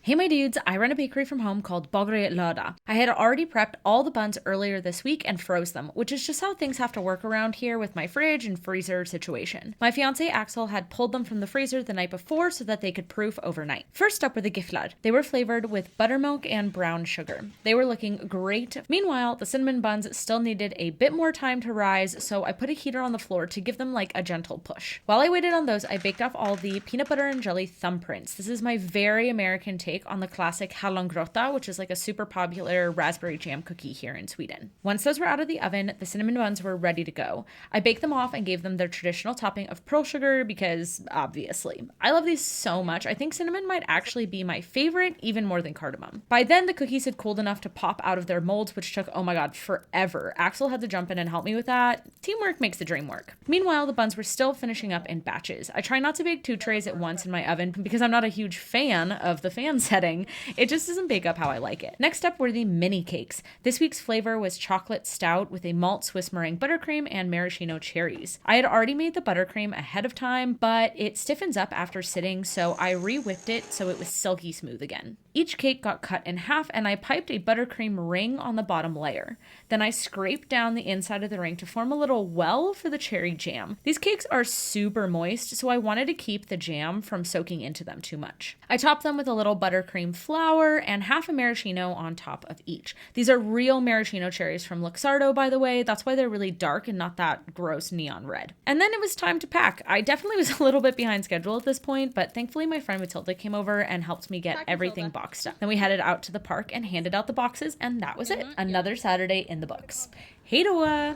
Hey my dudes, I run a bakery from home called Bogre Lada. I had already prepped all the buns earlier this week and froze them, which is just how things have to work around here with my fridge and freezer situation. My fiance Axel had pulled them from the freezer the night before so that they could proof overnight. First up were the giflar. They were flavored with buttermilk and brown sugar. They were looking great. Meanwhile, the cinnamon buns still needed a bit more time to rise, so I put a heater on the floor to give them like a gentle push. While I waited on those, I baked off all the peanut butter and jelly thumbprints. This is my very American take on the classic hallongrotta, which is like a super popular raspberry jam cookie here in Sweden. Once those were out of the oven, the cinnamon buns were ready to go. I baked them off and gave them their traditional topping of pearl sugar because, obviously. I love these so much. I think cinnamon might actually be my favorite, even more than cardamom. By then, the cookies had cooled enough to pop out of their molds, which took, oh my god, forever. Axel had to jump in and help me with that. Teamwork makes the dream work. Meanwhile, the buns were still finishing up in batches. I try not to bake 2 trays at once in my oven because I'm not a huge fan of the fan setting. It just doesn't bake up how I like it. Next up were the mini cakes. This week's flavor was chocolate stout with a malt Swiss meringue buttercream and maraschino cherries. I had already made the buttercream ahead of time, but it stiffens up after sitting, so I re-whipped it so it was silky smooth again. Each cake got cut in half and I piped a buttercream ring on the bottom layer. Then I scraped down the inside of the ring to form a little well for the cherry jam. These cakes are super moist, so I wanted to keep the jam from soaking into them too much. I topped them with a little buttercream flour and half a maraschino on top of each. These are real maraschino cherries from Luxardo, by the way. That's why they're really dark and not that gross neon red. And then it was time to pack. I definitely was a little bit behind schedule at this point, but thankfully my friend Matilda came over and helped me get everything boxed up. Then we headed out to the park and handed out the boxes, and that was it. Another Saturday in the books. Hej då!